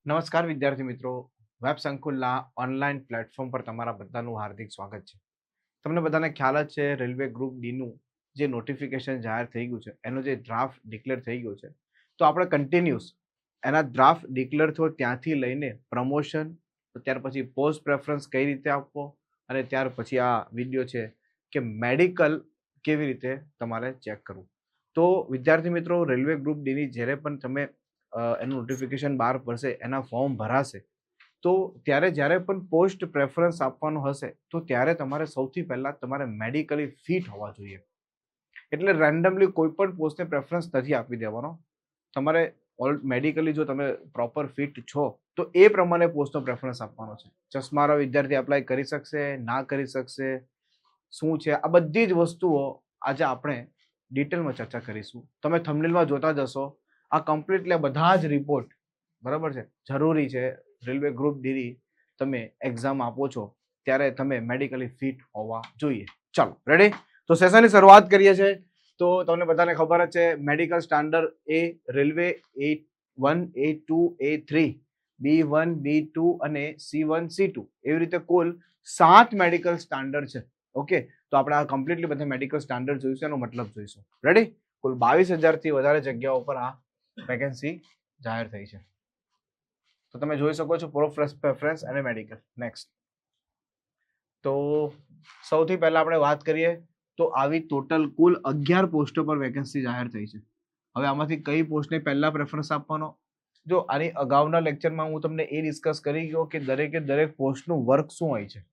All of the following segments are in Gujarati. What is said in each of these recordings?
નમસ્કાર વિદ્યાર્થી મિત્રો, વેબ સંકુલના ઓનલાઈન પ્લેટફોર્મ પર તમારા બધાનું હાર્દિક સ્વાગત છે. તમને બધાને ખ્યાલ જ છે રેલવે ગ્રુપ ડીનું જે નોટિફિકેશન જાહેર થઈ ગયું છે એનો જે ડ્રાફ્ટ ડિક્લેર થઈ ગયો છે, તો આપણે કન્ટિન્યુઅસ એના ડ્રાફ્ટ ડિક્લેર થયો ત્યાંથી લઈને પ્રમોશન, ત્યાર પછી પોસ્ટ પ્રેફરન્સ કઈ રીતે આપવો અને ત્યાર પછી આ વિડીયો છે કે મેડિકલ કેવી રીતે તમારે ચેક કરવું. તો વિદ્યાર્થી મિત્રો, રેલવે ગ્રુપ ડીની જ્યારે પણ તમે એનું નોટિફિકેશન બહાર પડશે, એના ફોર્મ ભરાશે, તો ત્યારે જ્યારે પણ પોસ્ટ પ્રેફરન્સ આપવાનો હશે તો ત્યારે તમારે સૌથી પહેલાં તમારે મેડિકલી ફિટ હોવા જોઈએ. એટલે રેન્ડમલી કોઈ પણ પોસ્ટને પ્રેફરન્સ નથી આપી દેવાનો. તમારે મેડિકલી જો તમે પ્રોપર ફિટ છો તો એ પ્રમાણે પોસ્ટનો પ્રેફરન્સ આપવાનો છે. ચશ્માવાળો વિદ્યાર્થી એપ્લાય કરી શકશે, ના કરી શકશે, શું છે, આ બધી જ વસ્તુઓ આજે આપણે ડિટેલમાં ચર્ચા કરીશું. તમે થંબનેલમાં જોતા જશો, આ કમ્પ્લીટલી બધા જ રિપોર્ટ બરાબર છે, જરૂરી છે. રેલવે ગ્રુપ ડી તમે એક્ઝામ આપો છો ત્યારે તમે મેડિકલી ફિટ હોવા જોઈએ. ચાલો રેડી, તો સેશનની શરૂઆત કરીએ છીએ. તો તમને બધાને ખબર જ છે medical standard A railway A1 A2 A3 B1 B2 અને C1 C2 એવી રીતે કુલ 7 મેડિકલ સ્ટાન્ડર્ડ છે. ઓકે, તો આપણે આ કમ્પ્લીટલી બધા મેડિકલ સ્ટાન્ડર્ડ જોઈશું, એનો મતલબ જોઈશું. રેડી, કુલ 22,000 થી વધારે જગ્યાઓ પર આ વેકેન્સી જાહેર થઈ છે. તો તમે જોઈ શકો છો પ્રેફરન્સ અને મેડિકલ. નેક્સ્ટ, તો સૌથી પહેલા આપણે વાત કરીએ તો આવી ટોટલ કુલ 11 પોસ્ટો પર વેકેન્સી જાહેર થઈ છે. હવે આમાંથી કઈ પોસ્ટને પહેલા પ્રેફરન્સ આપવાનો, જો આની અગાઉના લેક્ચરમાં હું તમને એ ડિસ્કસ કરી ગયો કે દરેક પોસ્ટનું વર્ક શું હોય છે,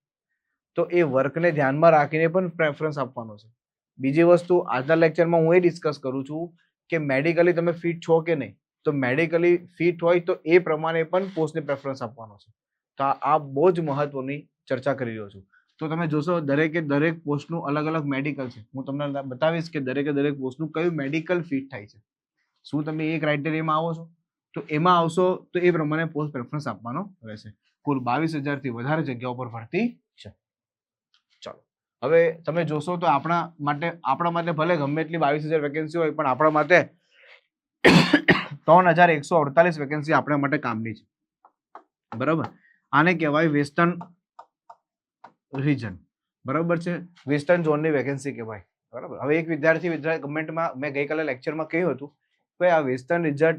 તો એ વર્કને ધ્યાનમાં રાખીને પણ પ્રેફરન્સ આપવાનો છે. બીજી વસ્તુ આજના લેક્ચરમાં હું એ ડિસ્કસ કરું છું કે મેડિકલી તમે ફિટ છો કે નહીં, તો મેડિકલી ફિટ હોય તો એ પ્રમાણે પણ પોસ્ટને પ્રેફરન્સ આપવાનો છે. તો આ બહુ જ મહત્વની ચર્ચા કરી રહ્યો છું. તો તમે જોશો દરેક પોસ્ટનું અલગ અલગ મેડિકલ છે. હું તમને બતાવીશ કે દરેક પોસ્ટનું કયું મેડિકલ ફિટ થાય છે. શું તમે એ ક્રાઇટેરિયામાં આવો છો તો એમાં આવશો તો એ પ્રમાણે પોસ્ટ પ્રેફરન્સ આપવાનો રહેશે. કુલ 22,000 થી વધારે જગ્યાઓ પર ભરતી છે. ચાલો, હવે તમે જોશો તો આપણા માટે ભલે ગમે એટલી 22,000 વેકેન્સી હોય, પણ આપણા માટે 3,148 વેકેન્સી આપણા માટે કામની છે. બરાબર, આને કહેવાય વેસ્ટર્ન રીજન. બરાબર છે, વેસ્ટર્ન ઝોનની વેકેન્સી કહેવાય. બરાબર, હવે એક વિદ્યાર્થી કમેન્ટમાં મેં ગઈકાલે લેક્ચરમાં કહ્યું હતું કે આ વેસ્ટર્ન રીજન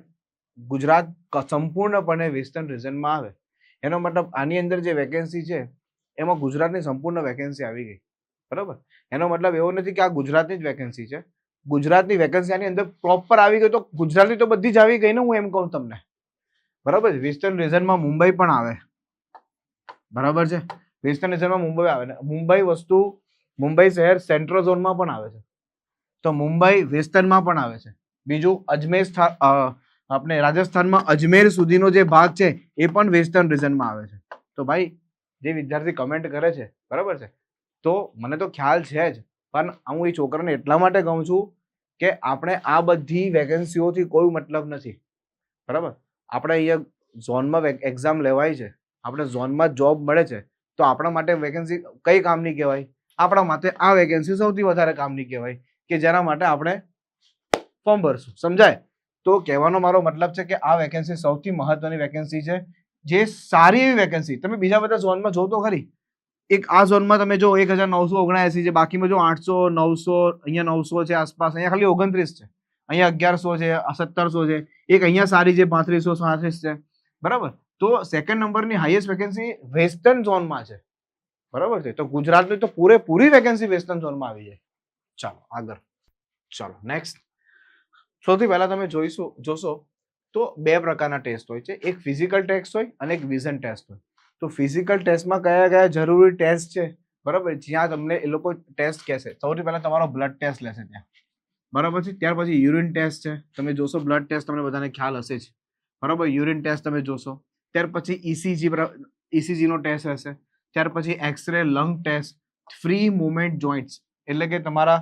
ગુજરાત સંપૂર્ણપણે વેસ્ટર્ન રીજનમાં આવે. એનો મતલબ આની અંદર જે વેકેન્સી છે એમાં ગુજરાતની સંપૂર્ણ વેકેન્સી આવી ગઈ. બરાબર, એનો મતલબ એવો નથી કે આ ગુજરાતની જ વેકેન્સી છે. ગુજરાતની વેકેન્સી આની અંદર પ્રોપર આવી ગઈ તો ગુજરાતની તો બધી જ આવી ગઈ ને, હું એમ કહું તમને. બરાબર, વેસ્ટર્ન રીજનમાં મુંબઈ પણ આવે. બરાબર છે, વેસ્ટર્ન રીજનમાં મુંબઈ આવે ને મુંબઈ શહેર સેન્ટ્રલ ઝોનમાં પણ આવે છે, તો મુંબઈ વેસ્ટર્નમાં પણ આવે છે. બીજું અજમેર આપણે રાજસ્થાનમાં અજમેર સુધીનો જે ભાગ છે એ પણ વેસ્ટર્ન રીજનમાં આવે છે. તો ભાઈ જે વિદ્યાર્થી કમેન્ટ કરે છે, બરાબર છે, તો મને તો ખ્યાલ છે જ, પણ હું એ છોકરાને એટલા માટે કહું છું કે આપણે આ બધી વેકેન્સીઓથી કોઈ મતલબ નથી. બરાબર, આપણે અહીંયા ઝોનમાં એક્ઝામ લેવાય છે, આપણે ઝોનમાં જોબ મળે છે, તો આપણા માટે વેકેન્સી કઈ કામની કહેવાય? આપણા માટે આ વેકેન્સી સૌથી વધારે કામની કહેવાય કે જેના માટે આપણે ફોર્મ ભરશું. સમજાય? તો કહેવાનો મારો મતલબ છે કે આ વેકેન્સી સૌથી મહત્વની વેકેન્સી છે, જે સારી એવી વેકેન્સી. તમે બીજા બધા ઝોનમાં જો તો ખરી, એક આ ઝોનમાં તમે જો 1,979 છે, બાકીમાં જો 800, 900, અહીંયા 900 છે આસપાસ, અહીંયા ખાલી 29 છે, અહીંયા 1,100 છે, 1,700 છે, એક અહીંયા સારી છે 3,537 છે. બરાબર, તો સેકન્ડ નંબરની હાઈએસ્ટ વેકેન્સી વેસ્ટર્ન ઝોનમાં છે. બરાબર છે, તો ગુજરાતની તો પૂરેપૂરી વેકેન્સી વેસ્ટર્ન ઝોનમાં આવી જાય. ચાલો આગળ, ચાલો નેક્સ્ટ. સૌથી પહેલા તમે જોશો તો બે પ્રકારના ટેસ્ટ હોય છે, એક ફિઝિકલ ટેસ્ટ હોય અને એક વિઝન ટેસ્ટ હોય. તો ફિઝિકલ ટેસ્ટમાં કયા જરૂરી ટેસ્ટ છે, બરાબર, જ્યાં તમને એ લોકો ટેસ્ટ કહેશે. સૌથી પહેલા તમારો બ્લડ ટેસ્ટ લેશે ત્યાં, બરાબર છે. ત્યાર પછી યુરિન ટેસ્ટ છે, તમે જોશો બ્લડ ટેસ્ટ તમને બધાને ખ્યાલ હશે જ. બરાબર, યુરિન ટેસ્ટ તમે જોશો. ત્યાર પછી ECG નો ટેસ્ટ હશે. ત્યાર પછી x-ray, lung test, free movement joints, એટલે કે તમારા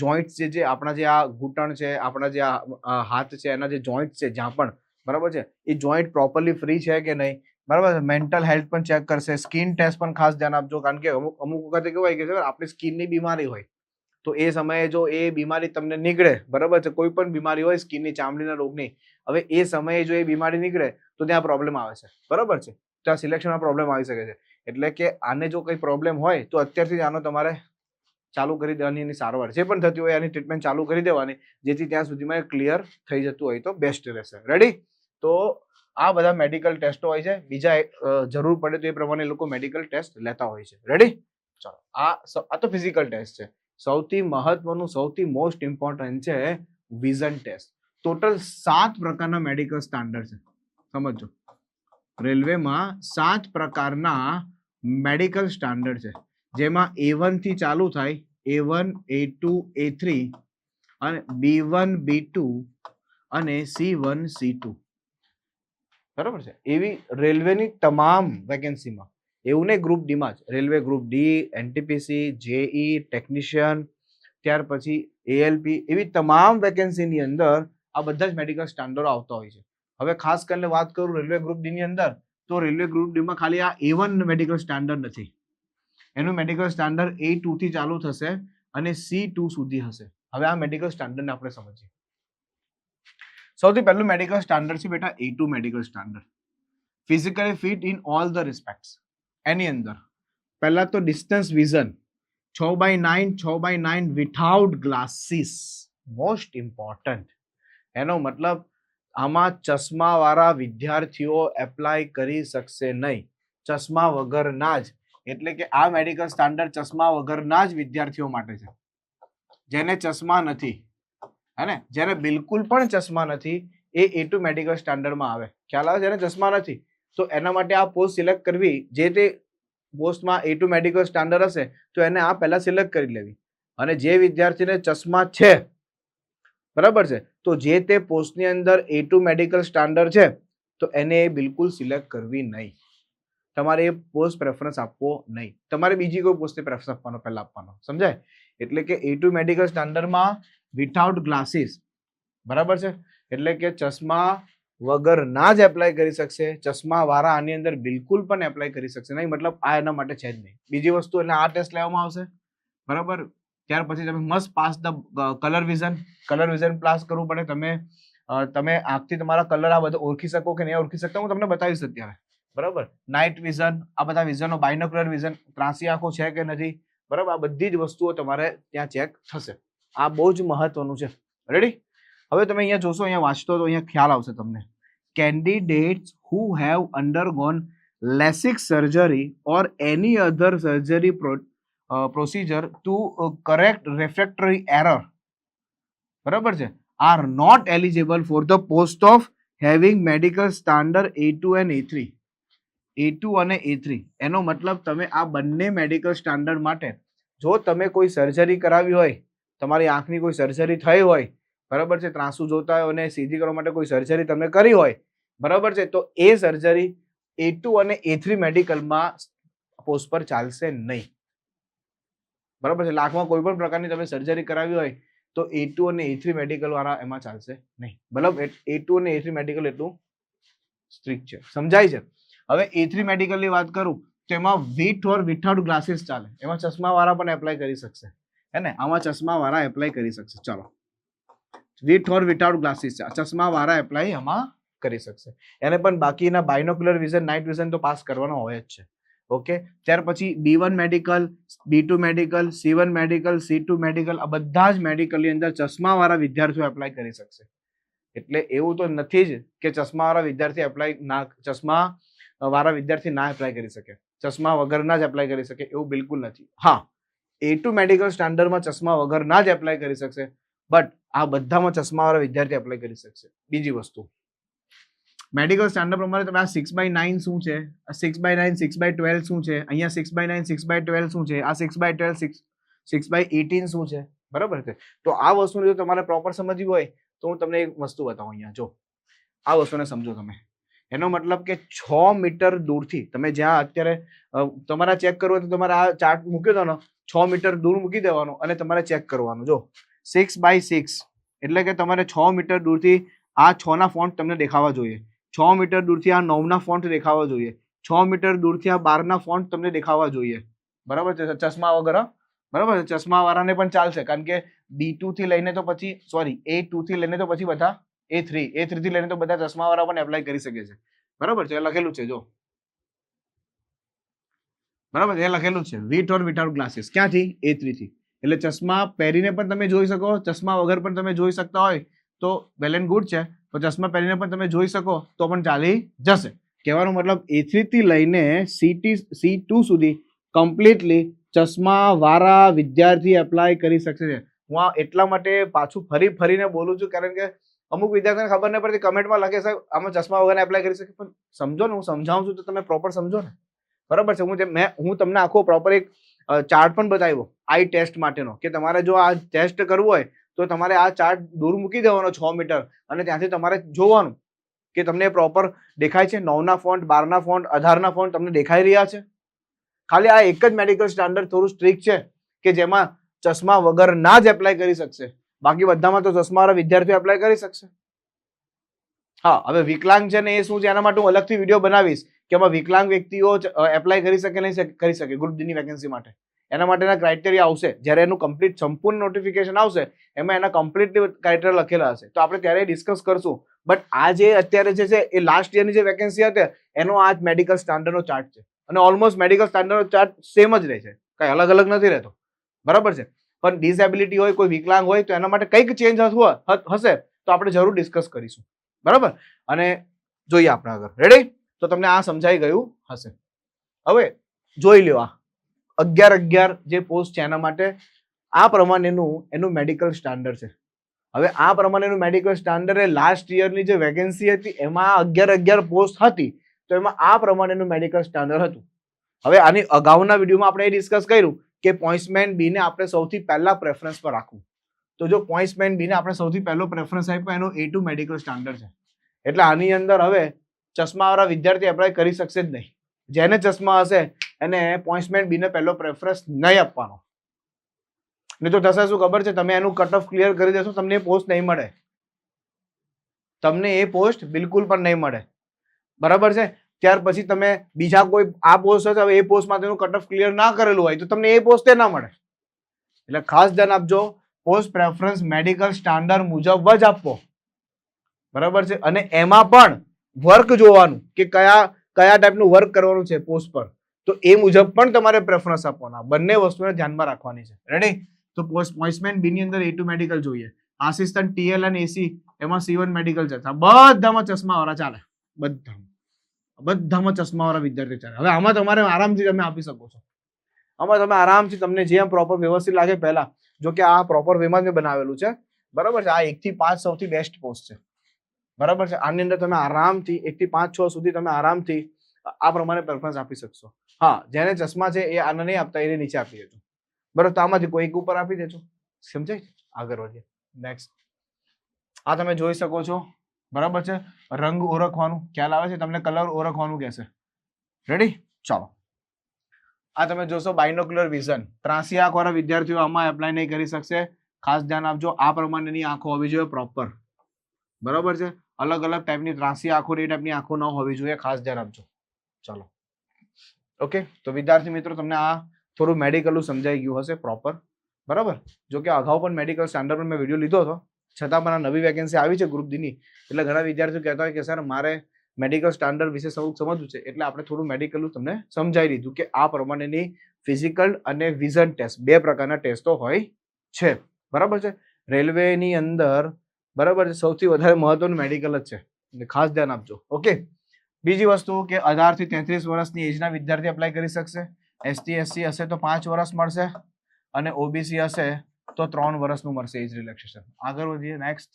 જોઈન્ટ્સ જે આપણા જે આ ઘૂંટણ છે, આપણા જે આ હાથ છે, એના જે જોઈન્ટ છે જ્યાં પણ, બરાબર છે, એ જોઈન્ટ પ્રોપરલી ફ્રી છે કે નહીં. બરાબર, મેન્ટલ હેલ્થ પણ ચેક કરશે. સ્કિન ટેસ્ટ પણ ખાસ ધ્યાન આપજો, કારણ કે અમુક વખતે કેવું હોય કે આપણી સ્કિનની બીમારી હોય તો એ સમયે જો એ બીમારી તમને નીકળે, બરાબર છે, કોઈ પણ બીમારી હોય સ્કિનની, ચામડીના રોગની, હવે એ સમયે જો એ બીમારી નીકળે તો ત્યાં પ્રોબ્લેમ આવે છે, બરાબર છે, ત્યાં સિલેક્શનમાં પ્રોબ્લેમ આવી શકે છે. એટલે કે આને જો કંઈ પ્રોબ્લેમ હોય તો અત્યારથી જ આનો તમારે ચાલુ કરી દેવાની, એની સારવાર જે પણ થતી હોય એની ટ્રીટમેન્ટ ચાલુ કરી દેવાની, જેથી ત્યાં સુધીમાં ક્લિયર થઈ જતું હોય તો બેસ્ટ રહેશે. રેડી? તો આ બધા મેડિકલ ટેસ્ટો હોય છે. બીજા જરૂર પડે તો એ પ્રમાણે એ લોકો મેડિકલ ટેસ્ટ લેતા હોય છે. રેડી? ચાલો, આ તો ફિઝિકલ ટેસ્ટ છે. સૌથી મહત્વનું, સૌથી મોસ્ટ ઇમ્પોર્ટન્ટ છે વિઝન ટેસ્ટ. ટોટલ 7 પ્રકારના મેડિકલ સ્ટાન્ડર્ડ છે. સમજો, રેલવેમાં 7 પ્રકારના મેડિકલ સ્ટાન્ડર્ડ છે, જેમાં A1 થી ચાલુ થાય, A1, A2, A3 અને B1, B2 અને C1, C2. બરાબર છે. એવી રેલવેની તમામ વેકેન્સીમાં, એવું નહીં ગ્રુપ ડીમાં જ, railway group D, NTPC, JE, technician, ત્યાર પછી ALP, એવી તમામ વેકેન્સીની અંદર આ બધા જ મેડિકલ સ્ટાન્ડર્ડો આવતા હોય છે. હવે ખાસ કરીને વાત કરું રેલવે ગ્રુપ ડી ની અંદર, તો રેલવે ગ્રુપ ડી માં ખાલી આ A1 મેડિકલ સ્ટાન્ડર્ડ નથી, એનું મેડિકલ સ્ટાન્ડર્ડ A2 થી ચાલુ થશે અને C2 સુધી હશે. હવે આ મેડિકલ સ્ટાન્ડર્ડને આપણે સમજીએ. સૌથી પહેલું મેડિકલ સ્ટાન્ડર્ડ છે બેટા A2 medical standard. Physically fit in all the respects. એની અંદર પહેલા તો distance vision 6x9, 6x9 without glasses, most important. એનો મતલબ આમાં ચશ્મા વાળા વિદ્યાર્થીઓ એપ્લાય કરી શકશે નહીં, ચશ્મા વગરના જ. એટલે કે આ મેડિકલ સ્ટાન્ડર્ડ ચશ્મા વગરના જ વિદ્યાર્થીઓ માટે છે. જેને ચશ્મા નથી, હે ને, જેને બિલકુલ પણ ચશ્મા નથી, એ A2 મેડિકલ સ્ટાન્ડર્ડમાં આવે. ખ્યાલ આવે? જેને ચશ્મા નથી તો એના માટે આ પોસ્ટ સિલેક્ટ કરવી, જે તે પોસ્ટમાં A2 મેડિકલ સ્ટાન્ડર્ડ હશે તો એને આ પહેલા સિલેક્ટ કરી લેવી. અને જે વિદ્યાર્થીને ચશ્મા છે, બરાબર છે, તો જે તે પોસ્ટની અંદર A2 મેડિકલ સ્ટાન્ડર્ડ છે તો એને બિલકુલ સિલેક્ટ કરવી નહીં. તમારે એ પોસ્ટ પ્રેફરન્સ આપવો નહીં. તમારે બીજી કોઈ પોસ્ટને પ્રેફરન્સ આપવાનો પહેલા આપવાનો. સમજાય? એટલે કે A2 મેડિકલ સ્ટાન્ડર્ડમાં વિથઆઉટ ગ્લાસીસ, બરાબર છે, એટલે કે ચશ્મા વગર ના જ એપ્લાય કરી શકશે. ચશ્મા વાળા આની અંદર બિલકુલ પણ એપ્લાય કરી શકશે નહીં. મતલબ આ એના માટે છે જ નહીં. બીજી વસ્તુ એટલે આ ટેસ્ટ લેવામાં આવશે, બરાબર. ત્યાર પછી તમે must pass the colour vision pass કરવું પડે. તમે આંખથી તમારા કલર આ બધા ઓળખી શકો કે નહીં ઓળખી શકતા, હું તમને બતાવીશ અત્યારે, બરાબર. નાઇટ વિઝન, આ બધા વિઝનો, બાયનોક્યુલર વિઝન, ત્રાસી આંખો છે કે નથી, બરાબર. આ બધી જ વસ્તુઓ તમારે ત્યાં ચેક થશે. આ બહુ જ મહત્વનું છે. રેડી? હવે તમે અહીંયા જોશો, અહીંયા વાંચતો તો અહીંયા ખ્યાલ આવશે તમને. Candidates who have undergone LASIK surgery or any other surgery procedure to correct refractory error, બરાબર છે, are not eligible for the post of having medical standard A2 and A3. A2 અને A3 એનો મતલબ તમે આ બંને મેડિકલ સ્ટાન્ડર્ડ માટે જો તમે કોઈ સર્જરી કરાવી હોય, તમારી આંખની કોઈ સર્જરી થઈ હોય, બરાબર છે, ત્રાંસુ જોતા હોય અને સીધી કરવા માટે કોઈ સર્જરી તમે કરી હોય, બરાબર છે, તો એ સર્જરી A2 અને A3 મેડિકલમાં પોસ્ટ પર ચાલશે નહીં. બરાબર છે. આંખમાં કોઈ પણ પ્રકારની તમે સર્જરી કરાવી હોય તો A2 અને A3 મેડિકલ વાળા એમાં ચાલશે નહીં. મતલબ A2 અને A3 મેડિકલ એટલું સ્ટ્રિક્ટ છે. સમજાય છે? હવે A3 મેડિકલની વાત કરું તો એમાં વિથ ઓર વિથઆઉટ ગ્લાસીસ ચાલે. એમાં ચશ્મા વાળા પણ એપ્લાય કરી શકશે, હે ને? આમાં ચશ્મા વાળા એપ્લાય કરી શકશે. ચાલો, વિથ ઓર વિથઆઉટ ગ્લાસીસ છે, ચશ્મા વાળા એપ્લાય આમાં કરી શકશે. એને પણ બાકીના બાયનોક્યુલર વિઝન, નાઇટ વિઝન તો પાસ કરવાનો હોય જ છે. ઓકે. ત્યાર પછી B1 medical, B2 medical, C1 medical, C2 medical, આ બધા જ મેડિકલની અંદર ચશ્મા વાળા વિદ્યાર્થીઓ એપ્લાય કરી શકશે. એટલે એવું તો નથી જ કે ચશ્મા વાળા વિદ્યાર્થી ના એપ્લાય કરી શકે, ચશ્મા વગરના જ એપ્લાય કરી શકે, એવું બિલકુલ નથી. હા, A2 મેડિકલ સ્ટાન્ડર્ડમાં ચશ્મા વગરના જ એપ્લાય કરી શકશે, બટ આ બધામાં ચશ્મા વાળા વિદ્યાર્થી એપ્લાય કરી શકશે. બીજી વસ્તુ, મેડિકલ સ્ટાન્ડર્ડ પ્રમાણે તમે આ 6x9 શું છે, આ 6x9, 6x12 શું છે, અહીંયા 6x9, 6x12 શું છે, આ 6x12, 6x18 શું છે, બરાબર છે. તો આ વસ્તુને જો તમારે પ્રોપર સમજવી હોય તો હું તમને એક વસ્તુ બતાવું. અહીંયા જો આ વસ્તુને સમજો તમે. એનો મતલબ કે 6 મીટર દૂરથી તમે જ્યાં અત્યારે તમારા ચેક કરવું હોય તો તમારે આ ચાર્ટ મૂકી દેવાનો, 6 મીટર દૂર મૂકી દેવાનો અને તમારે ચેક કરવાનું. જો 6x6 એટલે કે તમારે 6 મીટર દૂરથી આ 6 ના ફોન્ટ તમને દેખાવા જોઈએ, 6 મીટર દૂરથી આ 9 ના ફોન્ટ દેખાવા જોઈએ, 6 મીટર દૂરથી આ 12 ના ફોન્ટ તમને દેખાવા જોઈએ, બરાબર છે, ચશ્મા વગર, બરાબર છે, ચશ્મા વાળાને પણ ચાલશે, કારણ કે B2 થી લઈને તો પછી A2 થી લઈને તો પછી બધા A3 થી લઈને તો બધા ચશ્મા વાળા પણ એપ્લાય કરી શકે છે. બરાબર છે, લખેલું છે જો, બરાબર એ લખેલું છે વિથ ઓર વિથઆઉટ ગ્લાસીસ, ક્યાંથી? A3 થી. એટલે ચશ્મા પહેરીને પણ તમે જોઈ શકો, ચશ્મા વગર પણ તમે જોઈ શકતા હોય તો વેલ એન્ડ ગુડ છે, તો ચશ્મા પહેરીને પણ તમે જોઈ શકો તો પણ ચાલી જશે. કહેવાનો મતલબ A3 થી લઈને C2 સુધી કમ્પ્લીટલી ચશ્મા વાળા વિદ્યાર્થી એપ્લાય કરી શકશે છે. હું આ એટલા માટે પાછું ફરીને બોલું છું, કારણ કે અમુક વિદ્યાર્થીઓને ખબર નહીં પડતી, કમેન્ટમાં લખે સાહેબ આમાં ચશ્મા વગર એપ્લાય કરી શકે, પણ સમજો ને, હું સમજાવું છું તો તમે પ્રોપર સમજો ને. બરાબર છે, હું તમને આખો પ્રોપર એક ચાર્ટ પણ બતાવ્યો આઈ ટેસ્ટ માટેનો, કે તમારે જો આ ટેસ્ટ કરવું હોય તો તમારે આ ચાર્ટ દૂર મૂકી દેવાનો 6 મીટર, અને ત્યાંથી તમારે જોવાનું કે તમને પ્રોપર દેખાય છે, 9ના ફોન્ટ, 12ના ફોન્ટ, 18ના ફોન્ટ તમને દેખાઈ રહ્યા છે. ખાલી આ એક જ મેડિકલ સ્ટાન્ડર્ડ થોડું સ્ટ્રિક્ટ છે કે જેમાં ચશ્મા વગર ના જ એપ્લાય કરી શકશે, બાકી બધામાં તો ચશ્મા વાળા વિદ્યાર્થીઓ એપ્લાય કરી શકશે. હા, હવે વિકલાંગ છે ને એ શું છે એના માટે હું અલગથી વિડીયો બનાવીશ કે એમાં વિકલાંગ વ્યક્તિઓ એપ્લાય કરી શકે નહીં કરી શકે ગ્રુપ ડી ની વેકેન્સી માટે. એના માટેના ક્રાઇટેરિયા આવશે જ્યારે એનું કમ્પ્લીટ સંપૂર્ણ નોટિફિકેશન આવશે, એમાં એના કમ્પ્લીટલી ક્રાઇટેરિયા લખેલા હશે, તો આપણે ત્યારે ડિસ્કસ કરશું. બટ આ જે અત્યારે જે છે એ લાસ્ટ યરની જે વેકેન્સી હતી એનો આ જ મેડિકલ સ્ટાન્ડર્ડનો ચાર્ટ છે, અને ઓલમોસ્ટ મેડિકલ સ્ટાન્ડર્ડનો ચાર્ટ સેમ જ રહે છે, કઈ અલગ અલગ નથી રહેતો. બરાબર છે, પણ ડિસેબિલિટી હોય, કોઈ વિકલાંગ હોય તો એના માટે કંઈક ચેન્જ હશે તો આપણે જરૂર ડિસ્કસ કરીશું. બરાબર, અને જોઈએ આપણે આગળ. રેડી? તો તમને આ સમજાઈ ગયું હશે. હવે જોઈ લ્યો, આ 11 જે પોસ્ટ છે એના માટે આ પ્રમાણેનું એનું મેડિકલ સ્ટાન્ડર્ડ છે. હવે આ પ્રમાણેનું મેડિકલ સ્ટાન્ડર્ડ એ લાસ્ટ યરની જે વેકેન્સી હતી એમાં 11 પોસ્ટ હતી, તો એમાં આ પ્રમાણેનું મેડિકલ સ્ટાન્ડર્ડ હતું. હવે આની અગાઉના વિડીયોમાં આપણે એ ડિસ્કસ કર્યું કે પોઈન્ટ્સમેન બી ને આપણે સૌથી પહેલા પ્રેફરન્સ પર રાખવું. તો જો પોઈન્ટ્સમેન બી ને આપણે સૌથી પહેલો પ્રેફરન્સ આપ્યો એનો A2 મેડિકલ સ્ટાન્ડર્ડ છે, એટલે આની અંદર હવે ચશ્માવાળા વિદ્યાર્થી એપ્લાય કરી શકશે જ નહીં. જેને ચશ્મા હશે એને પોઈન્ટ્સમેન બી ને પહેલો પ્રેફરન્સ નહીં આપવાનો. નહીં તો થશે શું ખબર છે, તમે એનું કટ ઓફ ક્લિયર કરી દેશો, તમને એ પોસ્ટ નહીં મળે, તમને એ પોસ્ટ બિલકુલ પણ નહીં મળે. બરાબર છે, ત્યાર પછી તમે બીજા કોઈ આ પોસ્ટ હશે, હવે એ પોસ્ટમાં તેનું કટ ઓફ ક્લિયર ના કરેલું હોય તો તમને એ પોસ્ટ ના મળે. એટલે ખાસ ધ્યાન આપજો, પોસ્ટ પ્રેફરન્સ મેડિકલ સ્ટાન્ડર્ડ મુજબ જ આપવો. બરાબર છે, અને એમાં પણ વર્ક જોવાનું કે કયા ટાઈપનું વર્ક કરવાનું છે પોસ્ટ પર, તો એ મુજબ પણ તમારે પ્રેફરન્સ આપવાના. બંને વસ્તુને ધ્યાનમાં રાખવાની છે. રેડી? તો પોઈન્ટ્સમેન બી ની અંદર A2 મેડિકલ જોઈએ, આસિસ્ટન્ટ TL અને AC એમાં C1 મેડિકલ છે, બધામાં ચશ્મા વાળા ચાલે, બધામાં ચશ્મા વાળા વિદ્યાર્થી ચાલે. હવે આમાં તમારે આરામથી તમે આપી શકો છો, આમાં તમે આરામથી તમને જે પ્રોપર વ્યવસ્થિત લાગે પહેલા, જો કે આ પ્રોપર વેમાં જ મેં બનાવેલું છે. બરાબર છે, આ 1 થી 5 સૌથી બેસ્ટ પોસ્ટ છે. બરાબર છે, આની અંદર તમે આરામથી 1 થી 5 6 સુધી તમે આરામથી આ પ્રમાણે પ્રેફરન્સ આપી શકશો. હા, જેને ચશ્મા છે એ આને નહીં આપતા, એને નીચે આપી દેજો. બરાબર, તો આમાંથી કોઈ એક ઉપર આપી દેજો. સમજાય? આગળ વધીએ. નેક્સ્ટ, આ તમે જોઈ શકો છો. બરાબર છે, રંગ ઓળખવાનું ખ્યાલ આવે છે તમને, કલર ઓળખવાનું કહેશે. રેડી? ચાલો, આ તમે જોશો બાયનોક્યુલર વિઝન, ત્રાંસી આંખ વાળા વિદ્યાર્થીઓ આમાં એપ્લાય નહીં કરી શકશે. ખાસ ધ્યાન આપજો, આ પ્રમાણેની આંખો હોવી જોઈએ પ્રોપર. બરાબર છે, અલગ અલગ ટાઈપની ત્રાંસી આંખો, એ ટાઈપની આંખો ન હોવી જોઈએ, ખાસ ધ્યાન આપજો. ચાલો, ઓકે. તો વિદ્યાર્થી મિત્રો, તમને આ થોડું મેડિકલ સમજાઈ ગયું હશે પ્રોપર. બરાબર, જો કે અગાઉ પણ મેડિકલ સ્ટાન્ડર્ડ પર મેં વિડીયો લીધો હતો, છતાં પણ આ નવી વેકેન્સી આવી છે ગ્રુપ ડી ની, એટલે ઘણા વિદ્યાર્થીઓ કહેતા હોય કે સર મારે મેડિકલ સ્ટાન્ડર્ડ વિશે સમજવું છે, એટલે આપણે થોડું મેડિકલ તમને સમજાવી દીધું કે આ પ્રમાણેની ફિઝિકલ અને વિઝન ટેસ્ટ, 2 પ્રકારના ટેસ્ટો હોય છે. બરાબર છે, રેલવેની અંદર બરાબર છે સૌથી વધારે મહત્વનું મેડિકલ જ છે, એટલે ખાસ ધ્યાન આપજો. ઓકે. બીજી વસ્તુ કે 18 થી 33 વર્ષની એજના વિદ્યાર્થી એપ્લાય કરી શકશે. ST SC હશે તો 5 વર્ષ મળશે, અને OBC હશે તો 3 વર્ષનું મળશે એજ રિલેક્સેશન. આગળ વધીએ. નેક્સ્ટ,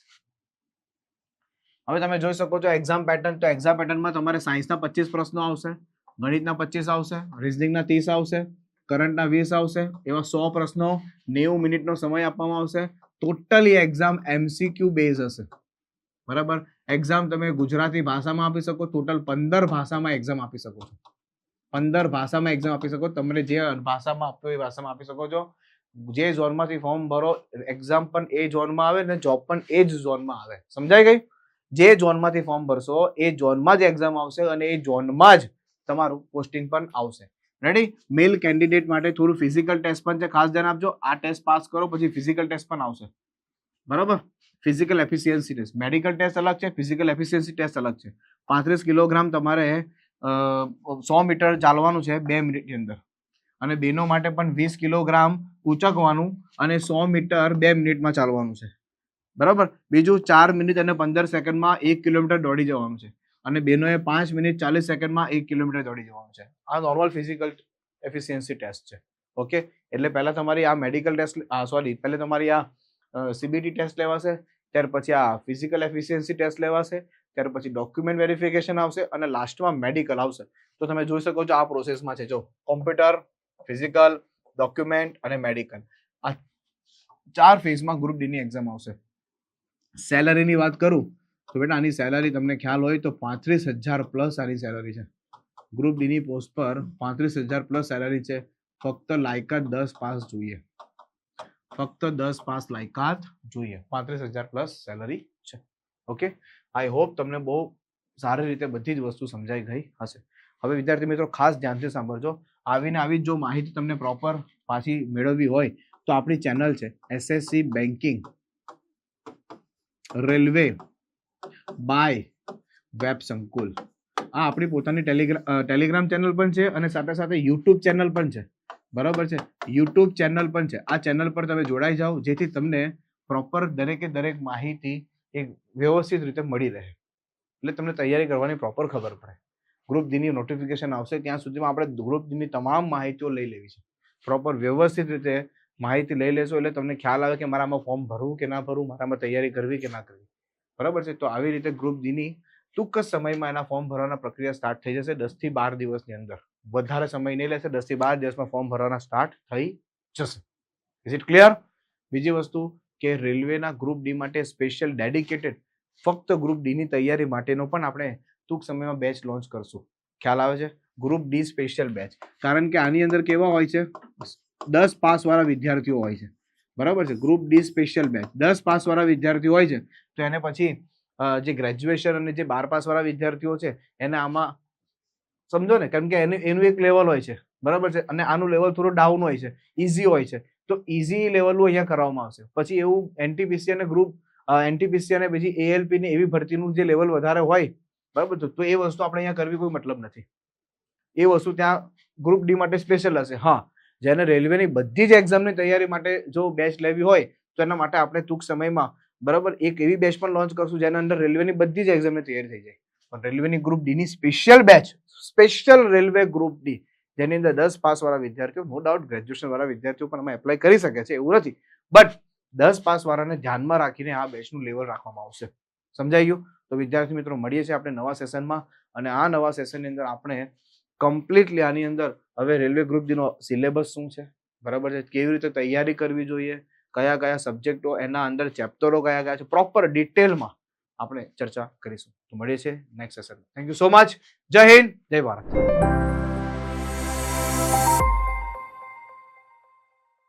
હવે તમે જોઈ શકો છો એક્ઝામ પેટર્ન. તો એક્ઝામ પેટર્નમાં તમારે સાયન્સના 25 પ્રશ્નો આવશે, ગણિતના 25 આવશે, રીઝનિંગના 30 આવશે, કરંટના 20 આવશે, એવા 100 પ્રશ્નો, 90 મિનિટનો સમય આપવામાં આવશે. ટોટલી એક્ઝામ MCQ બેઝ હશે. બરાબર, એક્ઝામ તમે ગુજરાતી ભાષામાં આપી શકો, ટોટલ 15 ભાષામાં એક્ઝામ આપી શકો છો. 15 ભાષામાં એક્ઝામ આપી શકો, તમને જે ભાષામાં આપવો એ ભાષામાં આપી શકો છો. જે ઝોનમાંથી ફોર્મ ભરો, એક્ઝામ પણ એ ઝોનમાં આવે ને જોબ પણ એ જ ઝોનમાં આવે. સમજાઈ ગઈ? જે ઝોનમાંથી ફોર્મ ભરશો એ ઝોનમાં જ એક્ઝામ આવશે, અને એ ઝોનમાં જ તમારું પોસ્ટિંગ પણ આવશે. રેડી? મેલ કેન્ડિડેટ માટે થોડું ફિઝિકલ ટેસ્ટ પણ છે, ખાસ ધ્યાન આપજો. આ ટેસ્ટ પાસ કરો પછી ફિઝિકલ ટેસ્ટ પણ આવશે, બરાબર? Physical efficiency test, medical test અલગ છે, ફિઝિકલ એફિશિયન્સી ટેસ્ટ અલગ છે. 35 કિલોગ્રામ તમારે 100 મીટર ચાલવાનું છે 2 મિનિટની અંદર, અને બેનો માટે પણ 20 કિલોગ્રામ ઉચકવાનું અને 100 મીટર 2 મિનિટમાં ચાલવાનું છે, બરાબર? બીજું 4 મિનિટ અને 15 સેકન્ડમાં 1 કિલોમીટર દોડી જવાનું છે, અને બેનોએ 5 મિનિટ 40 સેકન્ડમાં 1 કિલોમીટર દોડી જવાનું છે. આ નોર્મલ ફિઝિકલ એફિશિયન્સી ટેસ્ટ છે. ઓકે, એટલે પહેલા તમારી આ મેડિકલ ટેસ્ટ, પહેલા તમારી આ સીબીટી ટેસ્ટ લેવાશે, ત્યાર પછી આ ફિઝિકલ એફિશિયન્સી ટેસ્ટ લેવાશે, ત્યાર પછી ડોક્યુમેન્ટ વેરિફિકેશન આવશે, અને લાસ્ટમાં મેડિકલ આવશે. તો તમે જોઈ શકો છો આ પ્રોસેસમાં છે. જો કોમ્પ્યુટર, ફિઝિકલ, ડોક્યુમેન્ટ અને મેડિકલ, આ 4 ફેઝમાં ગ્રુપ ડી ની એક્ઝામ આવશે. સેલરીની વાત કરું તો બેટા આની સેલરી તમને ખ્યાલ હોય તો 35,000 પ્લસ આની સેલરી છે. ગ્રુપ ડી ની પોસ્ટ પર 35,000 પ્લસ સેલરી છે. ફક્ત લાયકાત 10 પાસ જોઈએ, ફક્ત 10 પાસ લાયકાત જોઈએ. 35,000 પ્લસ સેલરી છે. ઓકે, આઈ હોપ તમને બહુ સારી રીતે બધી જ વસ્તુ સમજાઈ ગઈ હશે. હવે વિદ્યાર્થી મિત્રો ખાસ ધ્યાનથી સાંભળજો. આવીને આવી જો માહિતી તમને પ્રોપર પાછી મેળવવી હોય તો આપણી ચેનલ છે SSC banking railway by web Sankul. આ આપણી પોતાની ટેલિગ્રામ ચેનલ પણ છે, અને સાથે સાથે યુટ્યુબ ચેનલ પણ છે, બરાબર છે? યુટ્યુબ ચેનલ પણ છે. આ ચેનલ પર તમે જોડાઈ જાઓ, જેથી તમને પ્રોપર દરેકે દરેક માહિતી એક વ્યવસ્થિત રીતે મળી રહે, એટલે તમને તૈયારી કરવાની પ્રોપર ખબર પડે. ગ્રુપ ડી ની નોટિફિકેશન આવશે ત્યાં સુધીમાં આપણે ગ્રુપ ડી ની તમામ માહિતીઓ લઈ લેવી છે. પ્રોપર વ્યવસ્થિત રીતે માહિતી લઈ લેશો એટલે તમને ખ્યાલ આવે કે મારામાં ફોર્મ ભરવું કે ના ભરવું, મારામાં તૈયારી કરવી કે ના કરવી, બરાબર છે? તો આવી રીતે ગ્રુપ ડી ની ટૂંક જ સમયમાં એના ફોર્મ ભરવાના પ્રક્રિયા સ્ટાર્ટ થઈ જશે. 10 થી 12 દિવસની અંદર, વધારે સમય નહીં લેશે. 10 થી 12 દિવસમાં ફોર્મ ભરવાના સ્ટાર્ટ થઈ જશે. Is it clear? બીજી વસ્તુ કે રેલવેના ગ્રુપ ડી માટે સ્પેશિયલ ડેડિકેટેડ ફક્ત ગ્રુપ ડી ની તૈયારી માટેનો પણ આપણે ટૂંક સમયમાં બેચ લોન્ચ કરશું. ખ્યાલ આવે છે? Group D special batch. કારણ કે આની અંદર કેવા હોય છે, 10 પાસ વાળા વિદ્યાર્થીઓ હોય છે, બરાબર છે? Group D special batch 10 pass વાળા વિદ્યાર્થીઓ હોય છે, તો એને પછી જે ગ્રેજ્યુએશન અને જે 12 પાસ વાળા વિદ્યાર્થીઓ છે એને આમાં સમજો ને, કેમ કે એનું એક લેવલ હોય છે, બરાબર છે? અને આનું લેવલ થોડું ડાઉન હોય છે, ઇઝી હોય છે. તો ઇઝી લેવલનું અહીંયા કરવામાં આવશે. પછી એવું એનટીપીસી અને ગ્રુપ એનટીપીસી અને બીજી એએલપી ની એવી ભરતીનું જે લેવલ વધારે હોય, બરાબર, તો એ વસ્તુ આપણે અહીંયા કરવી કોઈ મતલબ નથી. એ વસ્તુ ત્યાં ગ્રુપ ડી માટે સ્પેશિયલ હશે. હા, જેને રેલવેની બધી જ એક્ઝામની તૈયારી માટે જો બેચ લેવી હોય તો એના માટે આપણે ટૂંક સમયમાં, બરાબર, એક એવી બેચ પણ લોન્ચ કરશું જેના અંદર રેલવેની બધી જ એક્ઝામની તૈયારી થઈ જાય. પણ રેલવેની ગ્રુપ ડી ની special batch, special railway group D, જેની અંદર 10 પાસ વાળા વિદ્યાર્થીઓ, નો ડાઉટ ગ્રેજ્યુએશન વાળા વિદ્યાર્થીઓ પણ આમાં એપ્લાય કરી શકે છે, એવું નથી, બટ 10 પાસ વાળાને ધ્યાનમાં રાખીને આ બેચનું લેવલ રાખવામાં આવશે. સમજાઈ ગયું? તો વિદ્યાર્થી મિત્રો મળીએ છીએ આપણે નવા સેશનમાં, અને આ નવા સેશનની અંદર આપણે કમ્પ્લીટલી આની અંદર હવે રેલવે ગ્રુપ ડી નો સિલેબસ શું છે, બરાબર છે, કેવી રીતે તૈયારી કરવી જોઈએ, કયા કયા સબ્જેક્ટો, એના અંદર ચેપ્ટરો કયા કયા છે, પ્રોપર ડિટેલમાં આપણે ચર્ચા કરીશું. તો મળીએ છીએ નેક્સ્ટ સેશનમાં. Thank you so much. જય હિન્દ, જય ભારત.